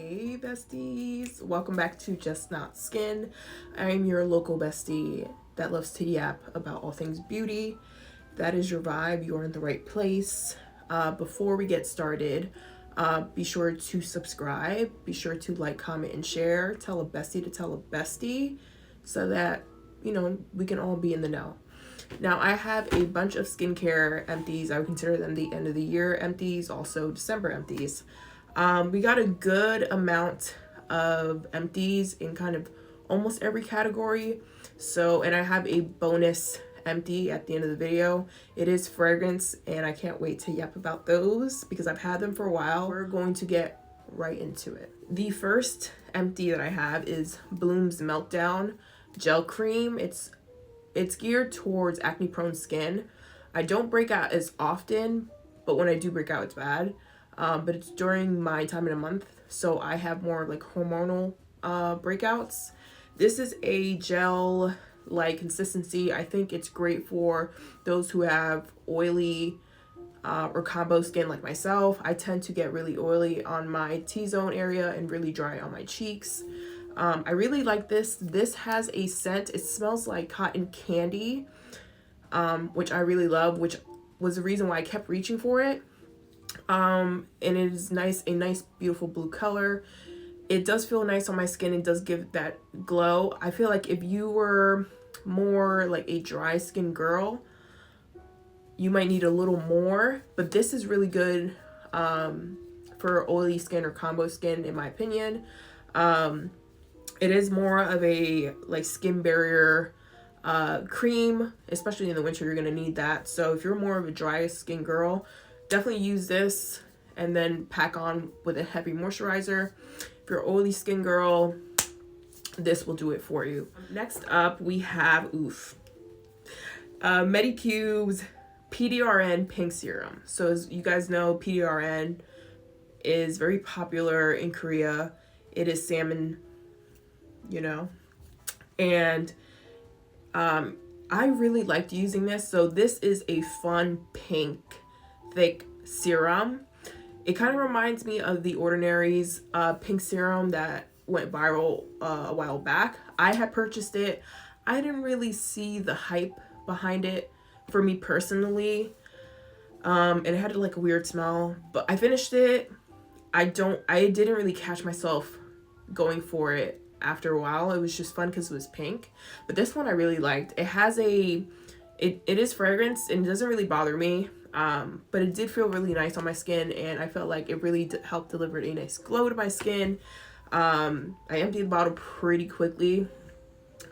Hey besties, welcome back to Just Not Skin. I'm your local bestie that loves to yap about all things beauty. If that is your vibe, you're in the right place. Before we get started, be sure to subscribe, be sure to like, comment, and share. Tell a bestie to tell a bestie so that, you know, we can all be in the know. Now, I have a bunch of skincare empties. I would consider them the end of the year empties, also December empties. We got a good amount of empties in kind of almost every category. So, and I have a bonus empty at the end of the video. It is fragrance, and I can't wait to yap about those because I've had them for a while. We're going to get right into it. The first empty that I have is Blume-Meltdown Gel Cream. It's geared towards acne-prone skin. I don't break out as often, but when I do break out, it's bad. But it's during my time in a month, so I have more like hormonal breakouts. This is a gel-like consistency. I think it's great for those who have oily or combo skin like myself. I tend to get really oily on my T-zone area and really dry on my cheeks. I really like this. This has a scent. It smells like cotton candy, which I really love, which was the reason why I kept reaching for it. And it is nice, a nice, beautiful blue color. It does feel nice on my skin. It does give that glow. I feel like if you were more like a dry skin girl, you might need a little more, but this is really good for oily skin or combo skin, in my opinion. It is more of a like skin barrier cream, especially in the winter. You're gonna need that. So if you're more of a dry skin girl, definitely use this and then pack on with a heavy moisturizer. If you're an oily skin girl, this will do it for you. Next up, we have Medicube's PDRN Pink Serum. So as you guys know, PDRN is very popular in Korea. It is salmon, you know, and I really liked using this. So this is a fun pink thick serum. It kind of reminds me of the Ordinary's pink serum that went viral a while back. I had purchased it. I didn't really see the hype behind it for me personally, and it had like a weird smell, but I finished it. I didn't really catch myself going for it after a while. It was just fun because it was pink, but this one I really liked. It has it is fragrance and it doesn't really bother me, but it did feel really nice on my skin, and I felt like it really helped deliver a nice glow to my skin. I emptied the bottle pretty quickly.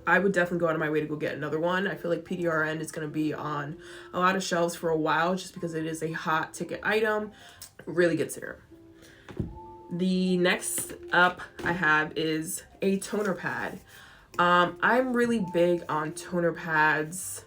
I would definitely go out of my way to go get another one. I feel like PDRN is going to be on a lot of shelves for a while just because it is a hot ticket item. Really good serum. The next up I have is a toner pad. I'm really big on toner pads,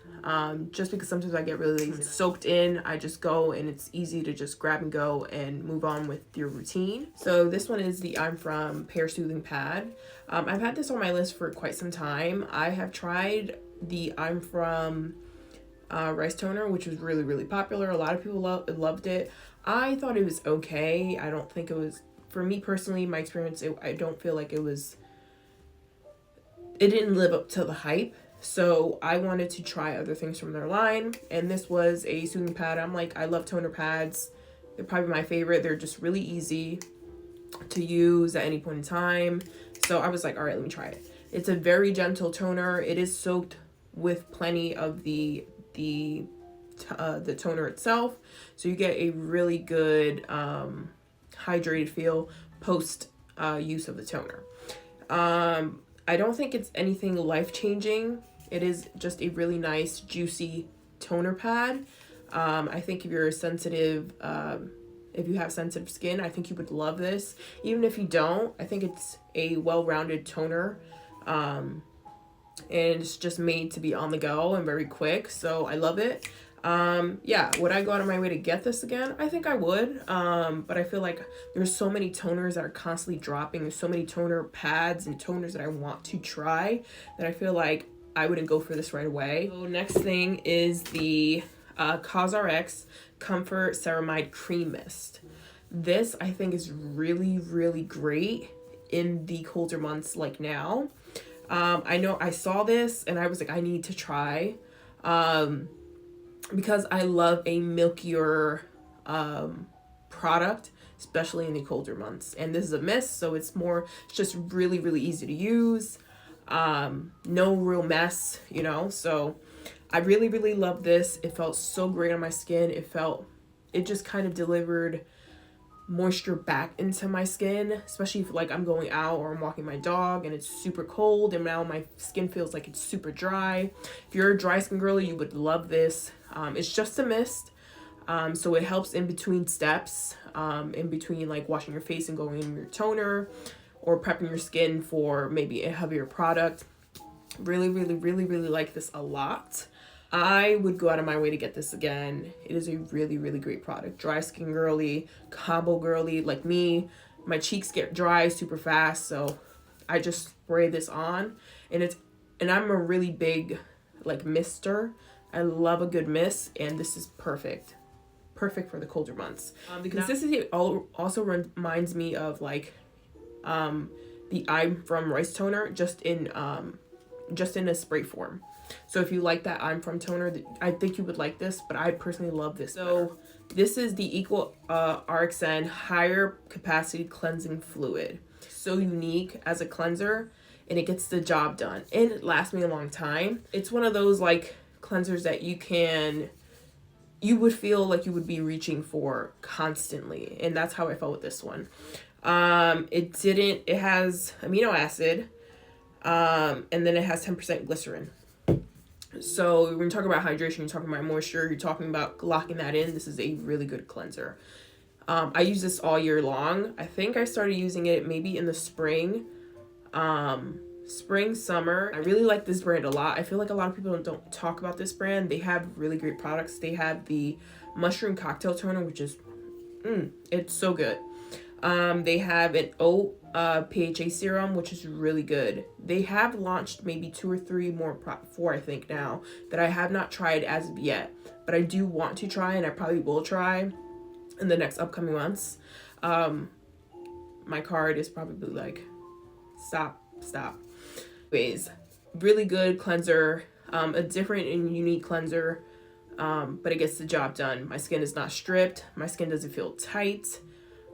just because sometimes I get really soaked in. I just go and it's easy to just grab and go and move on with your routine. So this one is the From Pear Soothing Pad. I've had this on my list for quite some time. I have tried the From Rice Toner, which was really, really popular. A lot of people loved it. I thought it was okay. I don't think it was, for me personally, my experience, I don't feel like it didn't live up to the hype. So I wanted to try other things from their line, and this was a soothing pad. I'm like, I love toner pads. They're probably my favorite. They're just really easy to use at any point in time. So I was like, all right, let me try it. It's a very gentle toner. It is soaked with plenty of the toner itself, so you get a really good hydrated feel post use of the toner. I don't think it's anything life-changing. It is just a really nice, juicy toner pad. I think if you're sensitive, if you have sensitive skin, I think you would love this. Even if you don't, I think it's a well-rounded toner. And it's just made to be on the go and very quick, so I love it. Yeah, would I go out of my way to get this again? I think I would, but I feel like there's so many toners that are constantly dropping. There's so many toner pads and toners that I want to try that I feel like I wouldn't go for this right away. So next thing is the Cosrx Comfort Ceramide Cream Mist. This I think is really, really great in the colder months like now. I know I saw this and I was like, I need to try, because I love a milkier product, especially in the colder months. And this is a mist, so it's just really, really easy to use. No real mess, you know, so I really, really love this. It felt so great on my skin. It just kind of delivered moisture back into my skin, especially if like I'm going out or I'm walking my dog and it's super cold and now my skin feels like it's super dry. If you're a dry skin girly, you would love this. It's just a mist, so it helps in between steps, in between like washing your face and going in your toner or prepping your skin for maybe a heavier product. Really, really, really, really like this a lot. I would go out of my way to get this again. It is a really, really great product. Dry skin girly, combo girly like me. My cheeks get dry super fast, so I just spray this on, and I'm a really big like mister. I love a good mist, and this is perfect for the colder months. The consistency also reminds me of like the I'm From Rice toner, just in a spray form. So if you like that I'm From toner, I think you would like this, but I personally love this. So this is the Equal RxN Higher Capacity Cleansing Fluid. So unique as a cleanser, and it gets the job done, and it lasts me a long time. It's one of those like cleansers that you would feel like you would be reaching for constantly, and that's how I felt with this one. It has amino acid, and then it has 10% glycerin. So when you're talking about hydration, you're talking about moisture, you're talking about locking that in, this is a really good cleanser. I use this all year long. I think I started using it maybe in the spring, summer. I really like this brand a lot. I feel like a lot of people don't talk about this brand. They have really great products. They have the mushroom cocktail toner, which is, it's so good. They have an oat PHA serum, which is really good. They have launched maybe 2 or 3 more, 4 I think now, that I have not tried as of yet, but I do want to try, and I probably will try in the next upcoming months. My card is probably like, stop. Anyways, really good cleanser, a different and unique cleanser, but it gets the job done. My skin is not stripped. My skin doesn't feel tight.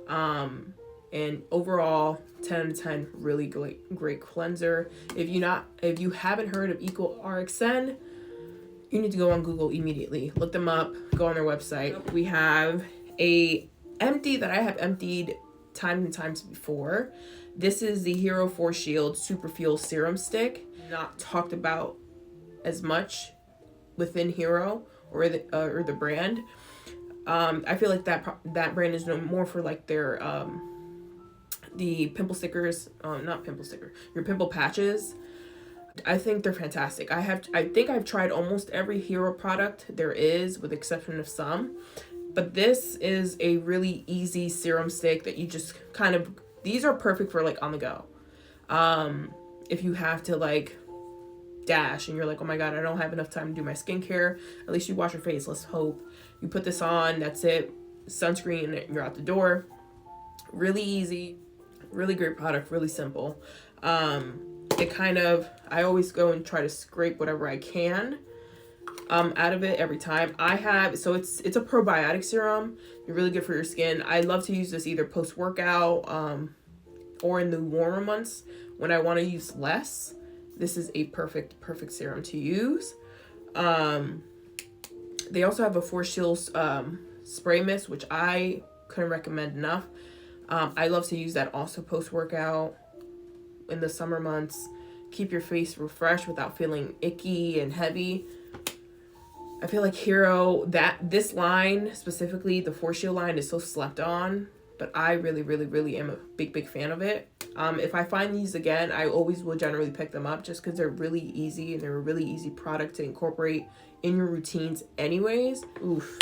And overall 10 out of 10, really great cleanser. If you haven't heard of Equal RxN, you need to go on Google immediately, look them up, go on their website. We have a empty that I have emptied times and times before. This is the Hero 4 Shield Super Fuel Serum Stick, not talked about as much within Hero or the brand. I feel like that brand is known more for like their the pimple stickers, not pimple sticker, your pimple patches. I think they're fantastic. I think I've tried almost every Hero product there is, with the exception of some, but this is a really easy serum stick that you just kind of, these are perfect for like on the go. If you have to like dash and you're like, oh my god, I don't have enough time to do my skincare, at least you wash your face, let's hope. You put this on, that's it, sunscreen, and you're out the door. Really easy, really great product, really simple. I always go and try to scrape whatever I can out of it every time. It's a probiotic serum. You're really good for your skin. I love to use this either post-workout or in the warmer months when I want to use less. This is a perfect serum to use. They also have a 4 Shields spray mist, which I couldn't recommend enough. I love to use that also post-workout in the summer months. Keep your face refreshed without feeling icky and heavy. I feel like Hero, this line specifically, the 4 Shield line, is so slept on, but I really, really, really am a big fan of it. If I find these again, I always will generally pick them up just because they're really easy and they're a really easy product to incorporate in your routines anyways. Oof,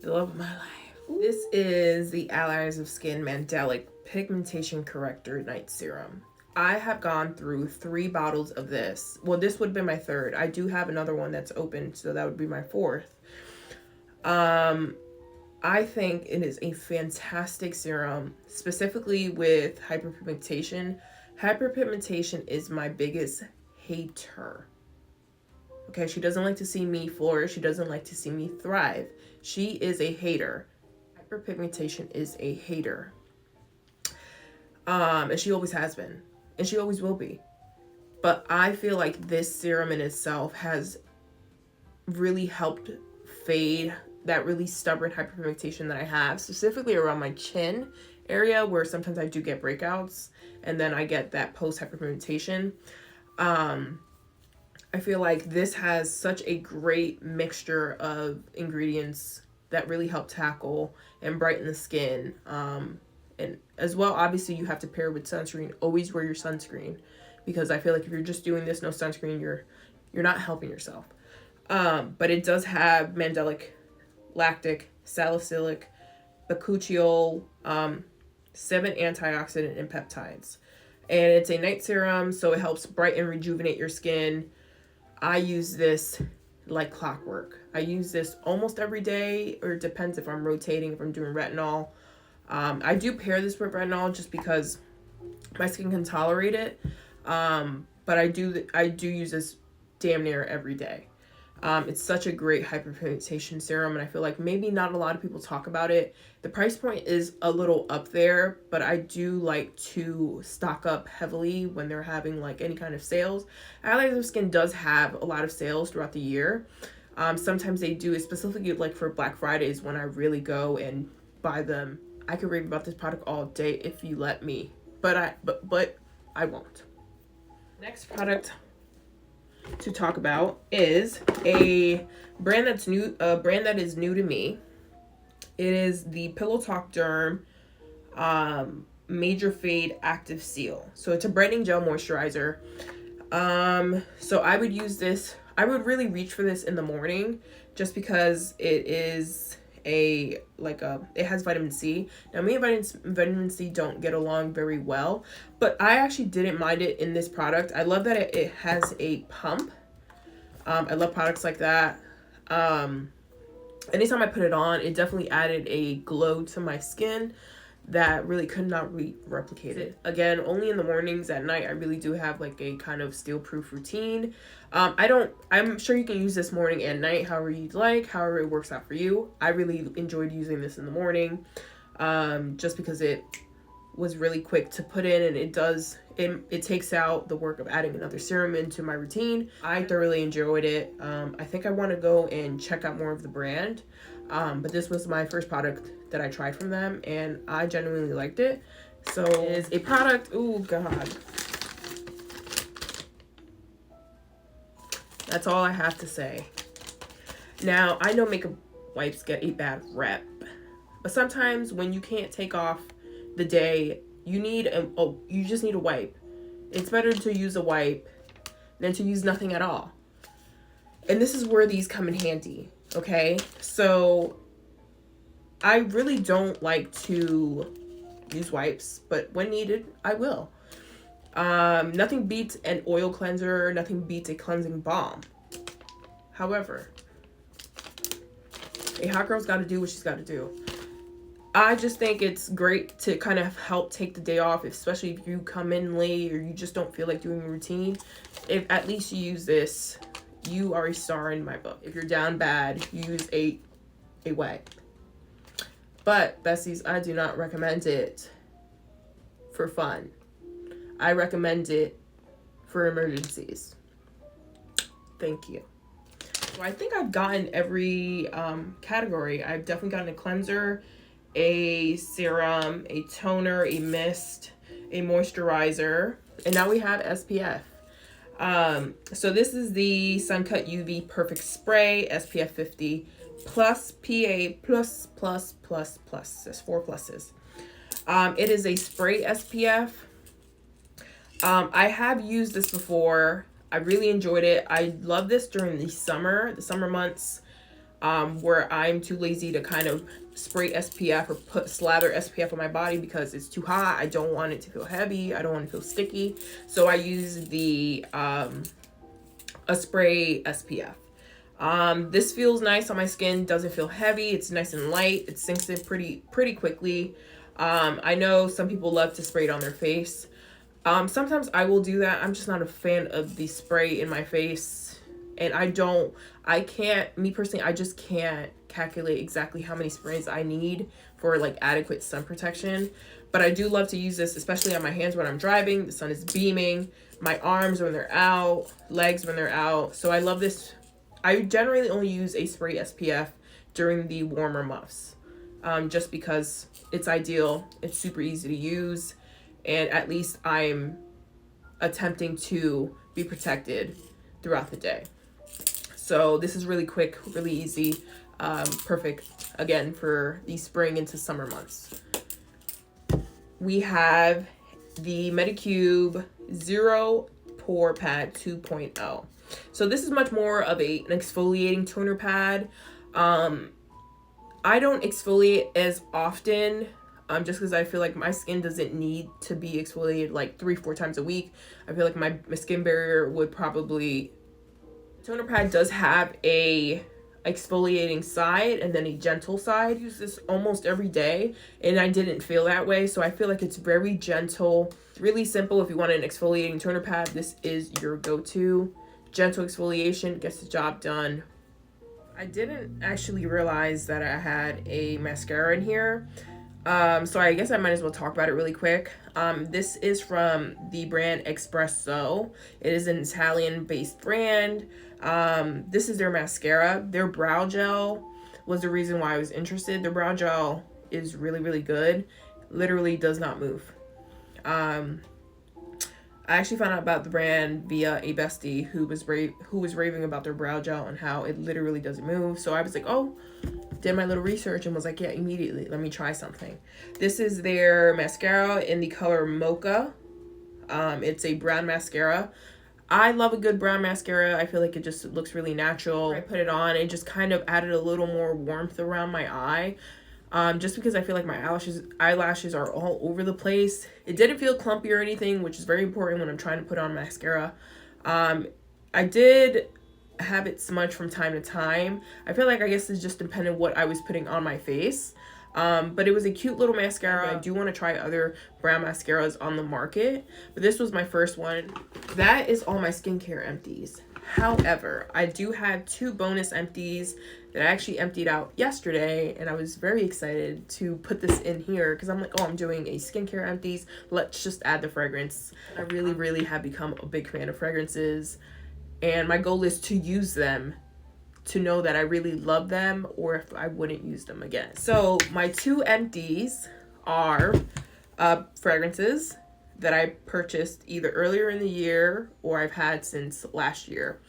the love of my life. Ooh. This is the Allies of Skin Mandelic Pigmentation Corrector Night Serum. I have gone through 3 bottles of this. Well, this would have been my 3rd. I do have another one that's open, so that would be my 4th. I think it is a fantastic serum, specifically with hyperpigmentation. Hyperpigmentation is my biggest hater. Okay, she doesn't like to see me flourish. She doesn't like to see me thrive. She is a hater. Hyperpigmentation is a hater. And she always has been. And she always will be. But I feel like this serum in itself has really helped fade that really stubborn hyperpigmentation that I have, specifically around my chin area, where sometimes I do get breakouts and then I get that post hyperpigmentation. I feel like this has such a great mixture of ingredients that really help tackle and brighten the skin. And as well, obviously you have to pair with sunscreen. Always wear your sunscreen, because I feel like if you're just doing this no sunscreen, you're not helping yourself. But it does have mandelic, lactic, salicylic, bakuchiol, 7 antioxidant and peptides. And it's a night serum, so it helps brighten and rejuvenate your skin. I use this like clockwork. I use this almost every day, or it depends if I'm rotating, if I'm doing retinol. I do pair this with retinol just because my skin can tolerate it. But I do use this damn near every day. It's such a great hyperpigmentation serum, and I feel like maybe not a lot of people talk about it. The price point is a little up there, but I do like to stock up heavily when they're having like any kind of sales. Allies Skin does have a lot of sales throughout the year. Sometimes they do, specifically like for Black Fridays, when I really go and buy them. I could rave about this product all day if you let me, but I won't. Next product to talk about is a brand that's new, that is new to me. It is the Pillowtalk Derm Major Fade Active Seal. So it's a brightening gel moisturizer. So I would use this. I would really reach for this in the morning, just because it is it has vitamin C. Now me and vitamin C don't get along very well, but I actually didn't mind it in this product. I love that it has a pump. I love products like that. Anytime I put it on, it definitely added a glow to my skin that really could not be replicated. Again, only in the mornings. At night, I really do have like a kind of steel-proof routine. I'm sure you can use this morning and night, however you'd like, however it works out for you. I really enjoyed using this in the morning, just because it was really quick to put in, and it takes out the work of adding another serum into my routine. I thoroughly enjoyed it. I think I want to go and check out more of the brand, but this was my first product that I tried from them, and I genuinely liked it. So it is a product, oh god, that's all I have to say. Now, I know makeup wipes get a bad rep, but sometimes when you can't take off the day, you just need a wipe. It's better to use a wipe than to use nothing at all. And this is where these come in handy, okay? So I really don't like to use wipes, but when needed, I will. Nothing beats an oil cleanser, nothing beats a cleansing balm. However, a hot girl's gotta do what she's gotta do. I just think it's great to kind of help take the day off, especially if you come in late or you just don't feel like doing a routine. If at least you use this, you are a star in my book. If you're down bad, use a wipe. But besties, I do not recommend it for fun. I recommend it for emergencies. Thank you. So I think I've gotten every category. I've definitely gotten a cleanser, a serum, a toner, a mist, a moisturizer, and now we have SPF. So this is the Suncut UV Perfect Spray SPF 50 plus PA plus. There's 4 pluses. It is a spray SPF. I have used this before. I really enjoyed it. I love this during the summer months, where I'm too lazy to kind of spray SPF or slather SPF on my body because it's too hot. I don't want it to feel heavy. I don't want it to feel sticky. So I use the a spray SPF. This feels nice on my skin, doesn't feel heavy, it's nice and light, it sinks in pretty quickly. I know some people love to spray it on their face. Sometimes I will do that. I'm just not a fan of the spray in my face, and me personally, I just can't calculate exactly how many sprays I need for like adequate sun protection. But I do love to use this, especially on my hands when I'm driving, the sun is beaming, my arms when they're out, legs when they're out. So I love this. I generally only use a spray SPF during the warmer months, just because it's ideal, it's super easy to use, and at least I'm attempting to be protected throughout the day. So this is really quick, really easy, perfect, again, for the spring into summer months. We have the Medicube Zero Pore Pad 2.0. So this is much more of an exfoliating toner pad. I don't exfoliate as often, just because I feel like my skin doesn't need to be exfoliated like 3-4 times a week. I feel like my skin barrier would probably... Toner pad does have a exfoliating side and then a gentle side. I use this almost every day and I didn't feel that way, so I feel like it's very gentle, really simple. If you want an exfoliating toner pad, this is your go-to. Gentle exfoliation gets the job done. I didn't actually realize that I had a mascara in here, so I guess I might as well talk about it really quick. This is from the brand Espressoh. It is an Italian-based brand. This is their mascara. Their brow gel was the reason why I was interested. Their brow gel is really good. Literally does not move. I actually found out about the brand via a bestie who was raving about their brow gel and how it literally doesn't move. So I was like, oh, did my little research and was like, yeah, immediately, let me try something. This is their mascara in the color Moka. It's a brown mascara. I love a good brown mascara. I feel like it just looks really natural. I put it on and just kind of added a little more warmth around my eye. Just because I feel like my eyelashes are all over the place. It didn't feel clumpy or anything, which is very important when I'm trying to put on mascara. I did have it smudge from time to time. I feel like I guess it's just dependent what I was putting on my face. But it was a cute little mascara. I do want to try other brown mascaras on the market, but this was my first one. That is all my skincare empties. However, I do have 2 bonus empties that I actually emptied out yesterday, and I was very excited to put this in here because I'm like, oh, I'm doing a skincare empties. Let's just add the fragrance. I really have become a big fan of fragrances, and my goal is to use them to know that I really love them or if I wouldn't use them again. So my 2 empties are fragrances that I purchased either earlier in the year or I've had since last year.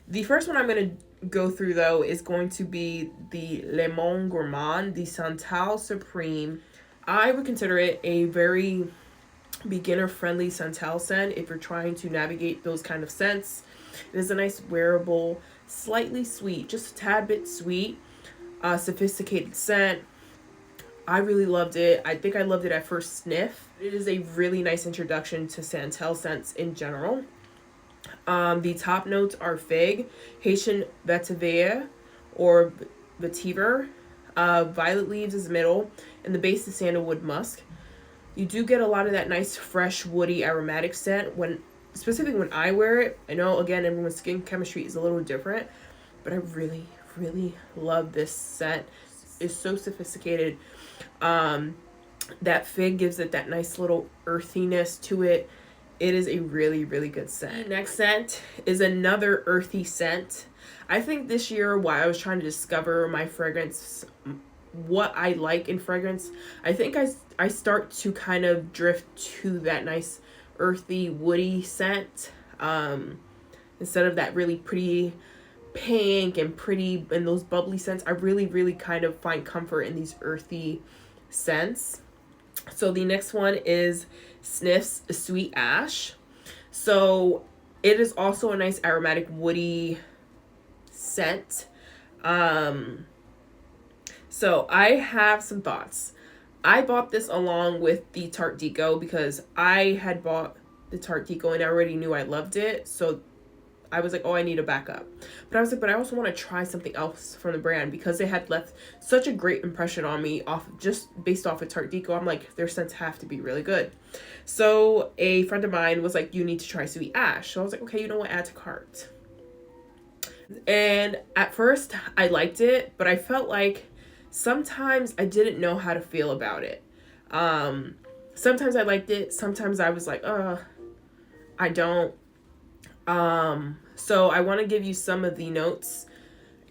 The first one I'm going to go through though is going to be the Le Monde Gourmand, the Santal Supreme. I would consider it a very beginner-friendly Santal scent if you're trying to navigate those kind of scents. It is a nice wearable, slightly sweet, just a tad bit sweet, sophisticated scent. I really loved it. I think I loved it at first sniff. It is a really nice introduction to Santal scents in general. The top notes are fig, Haitian vetiver or vetiver, violet leaves is middle, and the base is sandalwood musk. You do get a lot of that nice, fresh, woody, aromatic scent specifically when I wear it. I know, again, everyone's skin chemistry is a little different, but I really love this scent. It's so sophisticated. That fig gives it that nice little earthiness to it. It is a really good scent. The next scent is another earthy scent. I think this year, while I was trying to discover my fragrance, what I like in fragrance, I think I start to kind of drift to that nice earthy, woody scent. Instead of that really pretty pink and pretty and those bubbly scents, I really kind of find comfort in these earthy scents. So the next one is snif-sweet ash. So it is also a nice aromatic woody scent. So I have some thoughts. I bought this along with the Tarte Deco because I had bought the Tarte Deco and I already knew I loved it. So I was like, oh, I need a backup. But I was like, but I also want to try something else from the brand because they had left such a great impression on me just based off of Tarte Deco. I'm like, their scents have to be really good. So a friend of mine was like, you need to try Sweet Ash. So I was like, okay, you know what, add to cart. And at first I liked it, but I felt like sometimes I didn't know how to feel about it. Sometimes I liked it. Sometimes I was like, I don't. So I want to give you some of the notes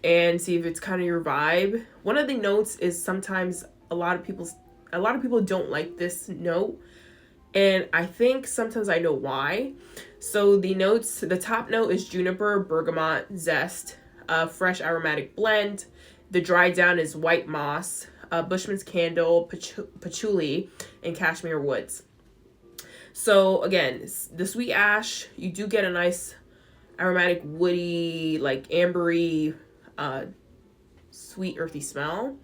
and see if it's kind of your vibe. One of the notes is sometimes a lot of people don't like this note. And I think sometimes I know why. So the notes, the top note is juniper, bergamot, zest, fresh aromatic blend. The dry down is white moss, Bushman's candle, patchouli, and cashmere woods. So again, the Sweet Ash, you do get a nice aromatic, woody, like ambery, sweet, earthy smell.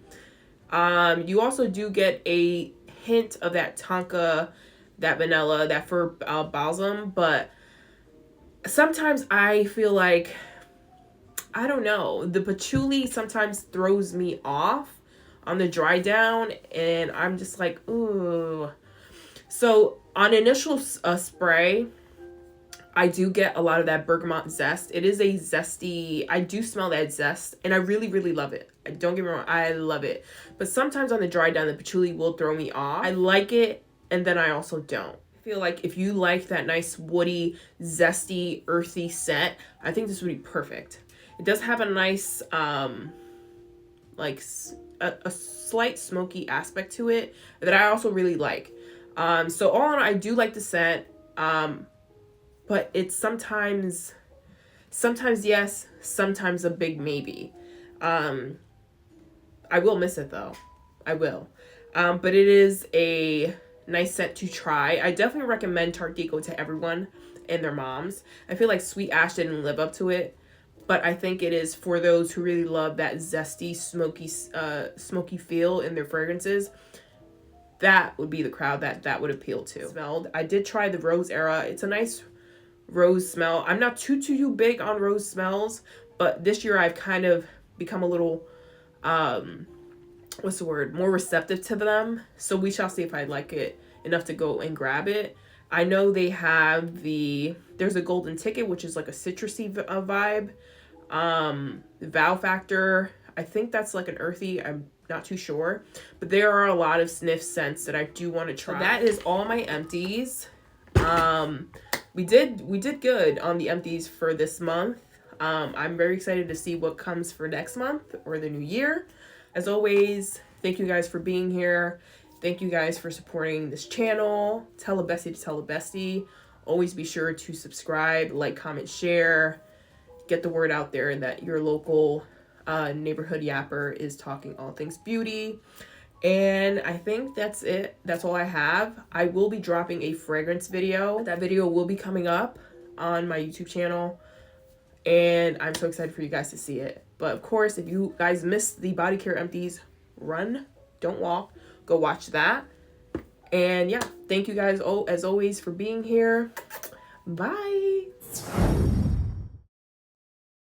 You also do get a hint of that tonka, that vanilla, that fir balsam, but sometimes I feel like, I don't know, the patchouli sometimes throws me off on the dry down, and I'm just like, ooh. So on initial spray, I do get a lot of that bergamot zest. It is a zesty, I do smell that zest, and I really, really love it. Don't get me wrong, I love it. But sometimes on the dry down, the patchouli will throw me off. I like it, and then I also don't. I feel like if you like that nice woody, zesty, earthy scent, I think this would be perfect. It does have a nice, like a slight smoky aspect to it that I also really like. So all in all, I do like the scent, but it's sometimes yes, sometimes a big maybe. I will miss it though. I will. But it is a nice scent to try. I definitely recommend Tarte Deco to everyone and their moms. I feel like Sweet Ash didn't live up to it, but I think it is for those who really love that zesty, smoky feel in their fragrances. That would be the crowd that would appeal to. I did try the Rose Era. It's a nice rose smell. I'm not too big on rose smells, but this year I've kind of become a little, what's the word, more receptive to them. So we shall see if I like it enough to go and grab it. I know they have there's a golden ticket, which is like a citrusy vibe. Wow Factor, I think that's like an earthy, I'm not too sure, but there are a lot of sniff scents that I do want to try. So that is all my empties. We did good on the empties for this month. I'm very excited to see what comes for next month or the new year. As always, thank you guys for being here. Thank you guys for supporting this channel. Tell a bestie to tell a bestie. Always be sure to subscribe, like, comment, share. Get the word out there that your local neighborhood yapper is talking all things beauty. And I think that's it. That's all I have. I will be dropping a fragrance video. That video will be coming up on my YouTube channel, and I'm so excited for you guys to see it. But of course, if you guys missed the body care empties, run, don't walk, go watch that. And yeah, thank you guys as always for being here. Bye.